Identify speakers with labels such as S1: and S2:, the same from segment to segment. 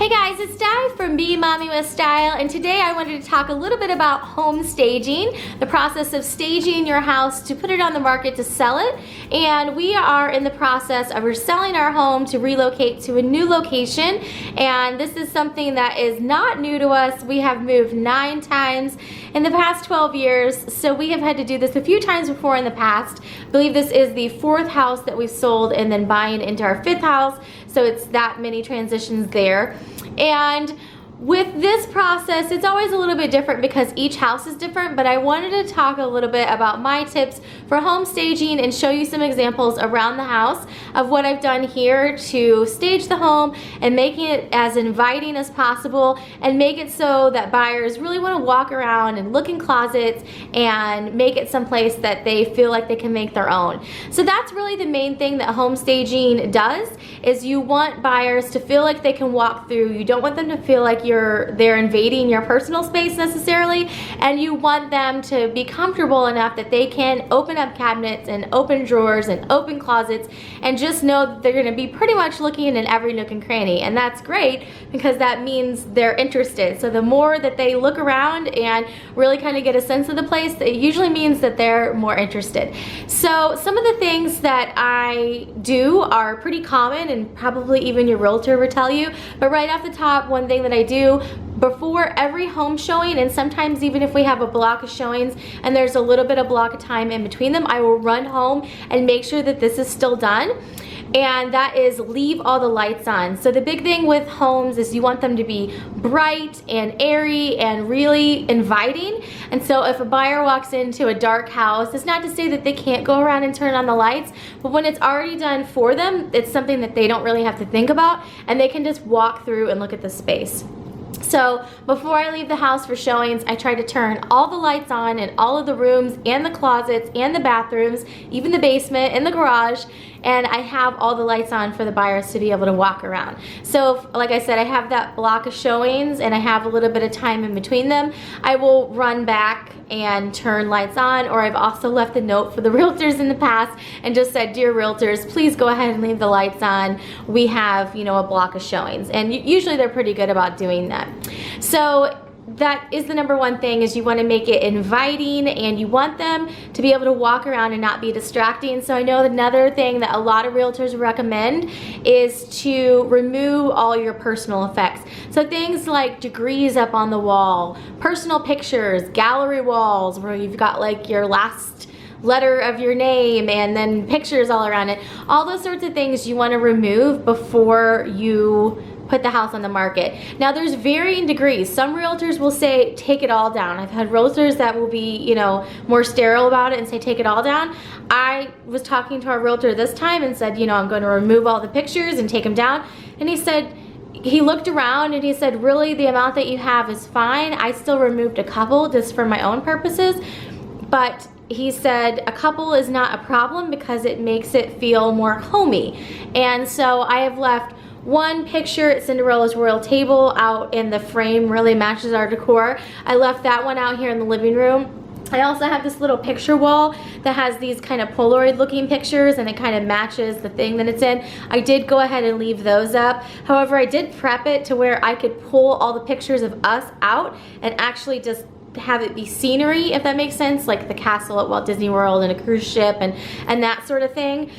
S1: Hey guys, it's Di from Be Mommy with Style, and today I wanted to talk a little bit about home staging, the process of staging your house to put it on the market to sell it. And we are in the process of selling our home to relocate to a new location, and this is something that is not new to us. We have moved 9 times in the past 12 years, so we have had to do this a few times before in the past. I believe this is the 4th house that we've sold and then buying into our 5th house, so it's that many transitions there. And with this process, it's always a little bit different because each house is different, but I wanted to talk a little bit about my tips for home staging and show you some examples around the house of what I've done here to stage the home and making it as inviting as possible and make it so that buyers really want to walk around and look in closets and make it someplace that they feel like they can make their own. So that's really the main thing that home staging does, is you want buyers to feel like they can walk through. You don't want them to feel like they're invading your personal space necessarily, and you want them to be comfortable enough that they can open up cabinets and open drawers and open closets and just know that they're going to be pretty much looking in every nook and cranny. And that's great because that means they're interested. So the more that they look around and really kind of get a sense of the place, it usually means that they're more interested. So some of the things that I do are pretty common, and probably even your realtor would tell you, but right off the top, one thing that I do before every home showing, and sometimes even if we have a block of showings and there's a little bit of block of time in between them, I will run home and make sure that this is still done. And that is leave all the lights on. So the big thing with homes is you want them to be bright and airy and really inviting. And so if a buyer walks into a dark house, it's not to say that they can't go around and turn on the lights, but when it's already done for them, it's something that they don't really have to think about, and they can just walk through and look at the space. So before I leave the house for showings, I try to turn all the lights on in all of the rooms and the closets and the bathrooms, even the basement and the garage, and I have all the lights on for the buyers to be able to walk around. So like I said, I have that block of showings and I have a little bit of time in between them. I will run back and turn lights on, or I've also left a note for the realtors in the past and just said, dear realtors, please go ahead and leave the lights on. We have, a block of showings, and usually they're pretty good about doing that. So that is the number one thing, is you want to make it inviting and you want them to be able to walk around and not be distracting. So I know another thing that a lot of realtors recommend is to remove all your personal effects. So things like degrees up on the wall, personal pictures, gallery walls where you've got like your last letter of your name and then pictures all around it. All those sorts of things you want to remove before you put the house on the market. Now there's varying degrees. Some realtors will say take it all down. I've had realtors that will be, more sterile about it and say take it all down. I was talking to our realtor this time and said, I'm going to remove all the pictures and take them down. And he said, he looked around and he said, really, the amount that you have is fine. I still removed a couple just for my own purposes, but he said a couple is not a problem because it makes it feel more homey. And so I have left one picture at Cinderella's Royal Table out in the frame, really matches our decor. I left that one out here in the living room. I also have this little picture wall that has these kind of Polaroid looking pictures, and it kind of matches the thing that it's in. I did go ahead and leave those up. However, I did prep it to where I could pull all the pictures of us out and actually just have it be scenery, if that makes sense, like the castle at Walt Disney World and a cruise ship and that sort of thing.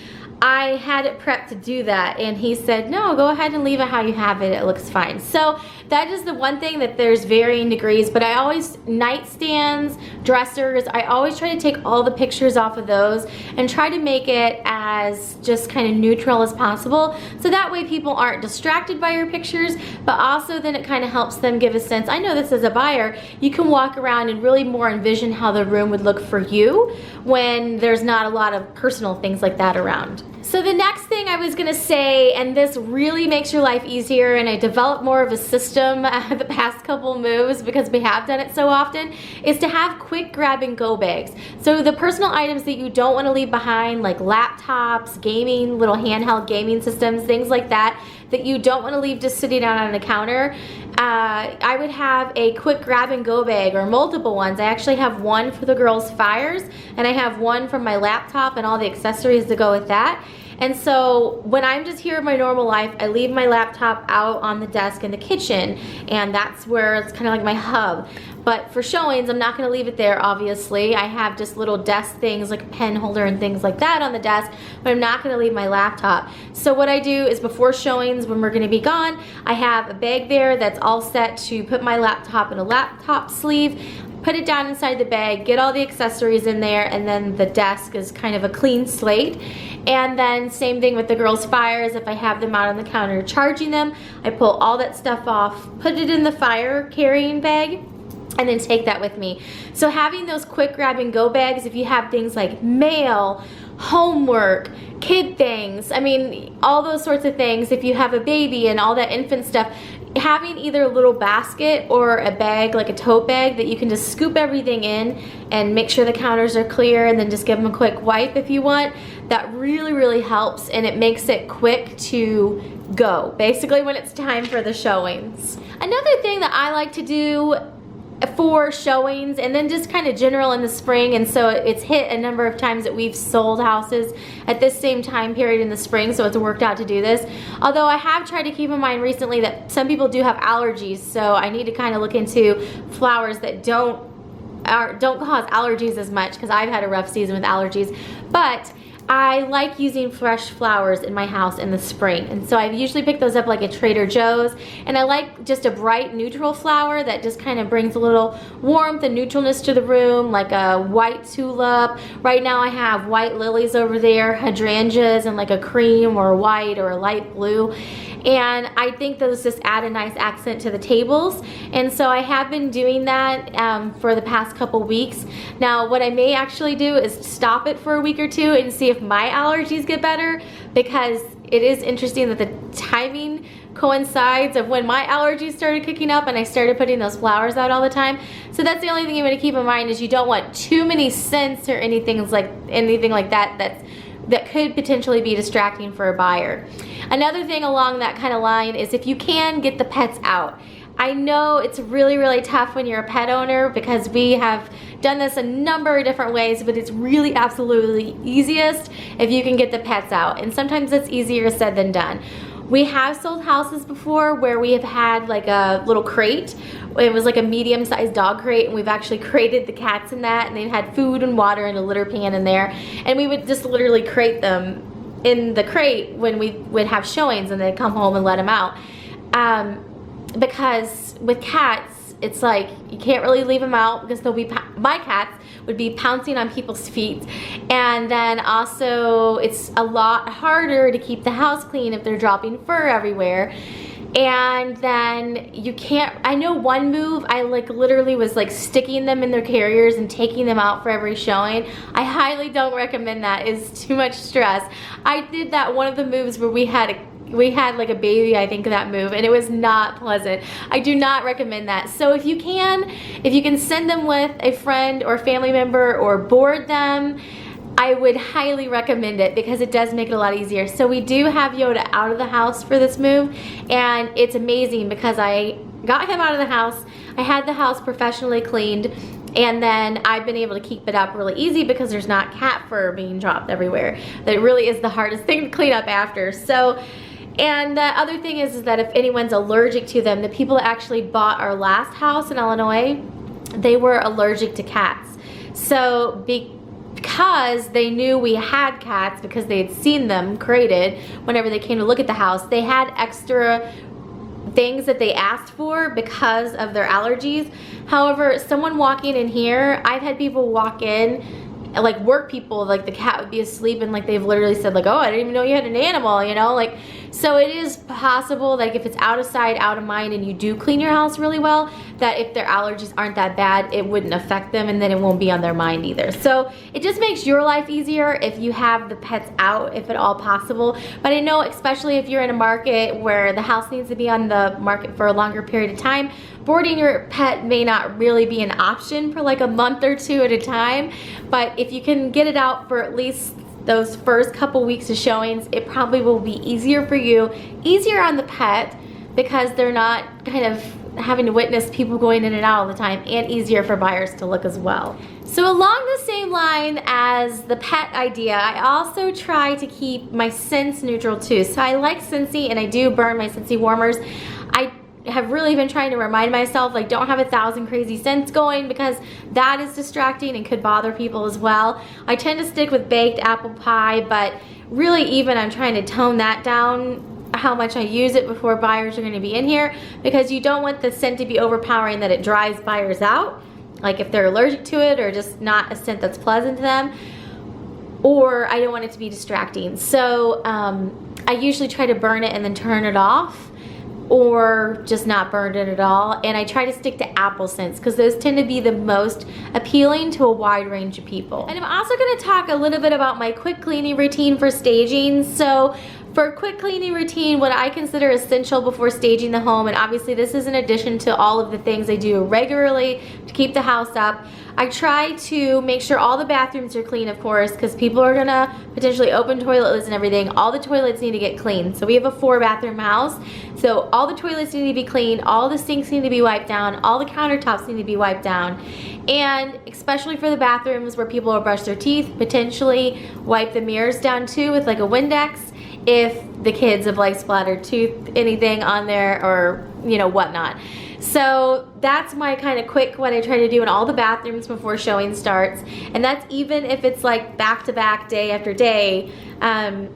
S1: I had it prepped to do that, and he said, no, go ahead and leave it how you have it. It looks fine. So that is the one thing, that there's varying degrees, but I always, nightstands, dressers, I always try to take all the pictures off of those and try to make it as just kind of neutral as possible. So that way people aren't distracted by your pictures, but also then it kind of helps them give a sense. I know this as a buyer, you can walk around and really more envision how the room would look for you when there's not a lot of personal things like that around. So the next thing I was gonna say, and this really makes your life easier, and I developed more of a system the past couple moves because we have done it so often, is to have quick grab and go bags. So the personal items that you don't wanna leave behind, like laptops, gaming, little handheld gaming systems, things like that, that you don't wanna leave just sitting down on a counter, I would have a quick grab and go bag, or multiple ones. I actually have one for the girls' fires, and I have one for my laptop and all the accessories to go with that. And so when I'm just here in my normal life, I leave my laptop out on the desk in the kitchen, and that's where it's kind of like my hub. But for showings, I'm not going to leave it there, obviously. I have just little desk things like a pen holder and things like that on the desk, but I'm not going to leave my laptop. So what I do is before showings, when we're going to be gone, I have a bag there that's all set to put my laptop in a laptop sleeve, put it down inside the bag, get all the accessories in there, and then the desk is kind of a clean slate. And then same thing with the girls' fires. If I have them out on the counter charging them, I pull all that stuff off, put it in the fire carrying bag, and then take that with me. So having those quick grab and go bags, if you have things like mail, homework, kid things, I mean, all those sorts of things, if you have a baby and all that infant stuff, having either a little basket or a bag, like a tote bag, that you can just scoop everything in and make sure the counters are clear and then just give them a quick wipe if you want, that really, really helps, and it makes it quick to go, basically, when it's time for the showings. Another thing that I like to do for showings, and then just kind of general in the spring, and so it's hit a number of times that we've sold houses at this same time period in the spring, so it's worked out to do this. Although I have tried to keep in mind recently that some people do have allergies, so I need to kind of look into flowers that don't cause allergies as much, because I've had a rough season with allergies. But I like using fresh flowers in my house in the spring, and so I usually pick those up like at Trader Joe's, and I like just a bright neutral flower that just kind of brings a little warmth and neutralness to the room, like a white tulip. Right now I have white lilies over there, hydrangeas, and like a cream or a white or a light blue, and I think those just add a nice accent to the tables. And so I have been doing that for the past couple weeks. Now what I may actually do is stop it for a week or two and see if my allergies get better, because it is interesting that the timing coincides of when my allergies started kicking up and I started putting those flowers out all the time. So that's the only thing you want to keep in mind, is you don't want too many scents or anything like that that could potentially be distracting for a buyer. Another thing along that kind of line is if you can get the pets out. I know it's really, really tough when you're a pet owner, because we have done this a number of different ways, but it's really absolutely easiest if you can get the pets out. And sometimes it's easier said than done. We have sold houses before where we have had like a little crate. It was like a medium-sized dog crate, and we've actually crated the cats in that, and they've had food and water and a litter pan in there. And we would just literally crate them in the crate when we would have showings, and they'd come home and let them out. Because with cats, it's like you can't really leave them out, because they'll be, my cats would be pouncing on people's feet. And then also it's a lot harder to keep the house clean if they're dropping fur everywhere. And then you can't, I know one move, I like literally was like sticking them in their carriers and taking them out for every showing. I highly don't recommend that. It's too much stress. I did that one of the moves where we had like a baby, I think, that move, and it was not pleasant. I do not recommend that. So if you can send them with a friend or family member or board them, I would highly recommend it, because it does make it a lot easier. So we do have Yoda out of the house for this move, and it's amazing because I got him out of the house, I had the house professionally cleaned, and then I've been able to keep it up really easy because there's not cat fur being dropped everywhere. That really is the hardest thing to clean up after. So, and the other thing is that if anyone's allergic to them, the people that actually bought our last house in Illinois, they were allergic to cats. So because they knew we had cats, because they had seen them crated whenever they came to look at the house, they had extra things that they asked for because of their allergies. However, someone walking in here, I've had people walk in, like work people, like the cat would be asleep, and like they've literally said like, oh, I didn't even know you had an animal, you know, like, so it is possible, like if it's out of sight, out of mind, and you do clean your house really well, that if their allergies aren't that bad, it wouldn't affect them, and then it won't be on their mind either. So it just makes your life easier if you have the pets out, if at all possible. But I know, especially if you're in a market where the house needs to be on the market for a longer period of time, boarding your pet may not really be an option for like a month or two at a time. But if you can get it out for at least those first couple weeks of showings, it probably will be easier for you, easier on the pet, because they're not kind of having to witness people going in and out all the time, and easier for buyers to look as well. So along the same line as the pet idea, I also try to keep my scents neutral too. So I like Scentsy, and I do burn my Scentsy warmers. I have really been trying to remind myself, like, don't have 1,000 crazy scents going, because that is distracting and could bother people as well. I tend to stick with baked apple pie, but really even I'm trying to tone that down, how much I use it before buyers are going to be in here, because you don't want the scent to be overpowering that it drives buyers out, like if they're allergic to it or just not a scent that's pleasant to them, or I don't want it to be distracting. So I usually try to burn it and then turn it off, or just not burn it at all. And I try to stick to apple scents because those tend to be the most appealing to a wide range of people. And I'm also going to talk a little bit about my quick cleaning routine for staging. So for a quick cleaning routine, what I consider essential before staging the home, and obviously this is in addition to all of the things I do regularly to keep the house up, I try to make sure all the bathrooms are clean, of course, because people are gonna potentially open toilet lids and everything. All the toilets need to get cleaned. So we have a 4-bathroom house. So all the toilets need to be cleaned, all the sinks need to be wiped down, all the countertops need to be wiped down. And especially for the bathrooms where people will brush their teeth, potentially wipe the mirrors down too with like a Windex if the kids have like splattered anything on there, or you know, whatnot. So that's my kind of quick, what I try to do in all the bathrooms before showing starts. And that's even if it's like back to back, day after day,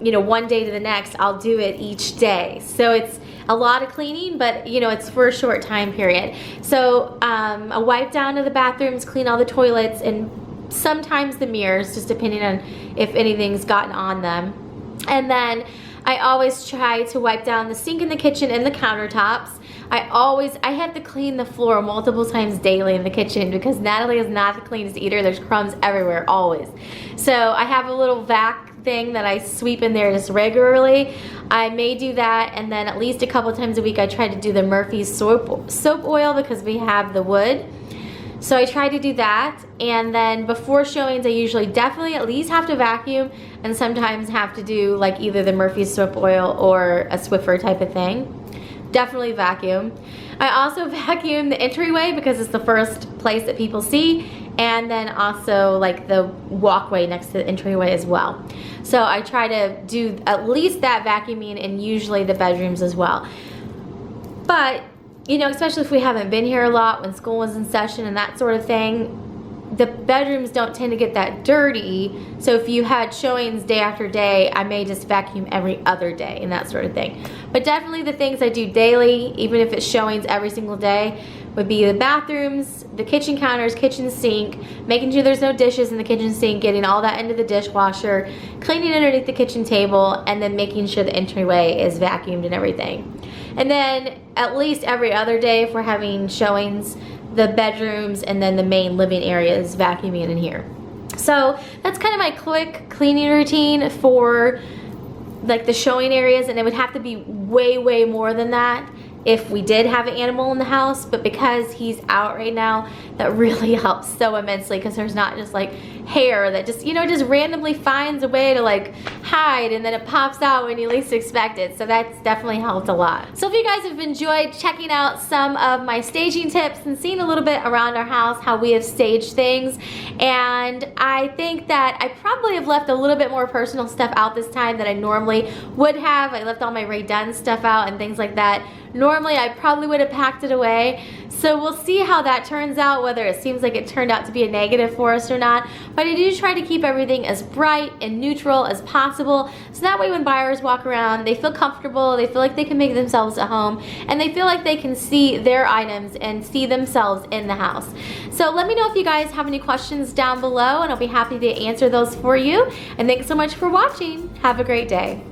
S1: you know, one day to the next, I'll do it each day. So it's a lot of cleaning, but you know, it's for a short time period. So a wipe down of the bathrooms, clean all the toilets, and sometimes the mirrors, just depending on if anything's gotten on them. And then I always try to wipe down the sink in the kitchen and the countertops. I have to clean the floor multiple times daily in the kitchen because Natalie is not the cleanest eater. There's crumbs everywhere, always. So I have a little vac thing that I sweep in there just regularly. I may do that, and then at least a couple times a week I try to do the Murphy's soap oil because we have the wood. So I try to do that, and then before showings I usually definitely at least have to vacuum, and sometimes have to do like either the Murphy's soap oil or a Swiffer type of thing. Definitely vacuum. I also vacuum the entryway because it's the first place that people see, and then also like the walkway next to the entryway as well. So I try to do at least that vacuuming, and usually the bedrooms as well. But you know, especially if we haven't been here a lot, when school was in session and that sort of thing, the bedrooms don't tend to get that dirty. So if you had showings day after day, I may just vacuum every other day and that sort of thing. But definitely the things I do daily, even if it's showings every single day, would be the bathrooms, the kitchen counters, kitchen sink, making sure there's no dishes in the kitchen sink, getting all that into the dishwasher, cleaning underneath the kitchen table, and then making sure the entryway is vacuumed and everything. And then at least every other day, if we're having showings, the bedrooms and then the main living area is vacuuming in here. So that's kind of my quick cleaning routine for like the showing areas, and it would have to be way more than that if we did have an animal in the house, but because he's out right now, that really helps so immensely, because there's not just like hair that just, you know, just randomly finds a way to like hide, and then it pops out when you least expect it. So that's definitely helped a lot. So if you guys have enjoyed checking out some of my staging tips and seeing a little bit around our house, how we have staged things, and I think that I probably have left a little bit more personal stuff out this time than I normally would have. I left all my Ray Dunn stuff out and things like that. Normally I probably would have packed it away. So we'll see how that turns out, whether it seems like it turned out to be a negative for us or not. But I do try to keep everything as bright and neutral as possible, so that way when buyers walk around, they feel comfortable, they feel like they can make themselves at home, and they feel like they can see their items and see themselves in the house. So let me know if you guys have any questions down below, and I'll be happy to answer those for you. And thanks so much for watching. Have a great day.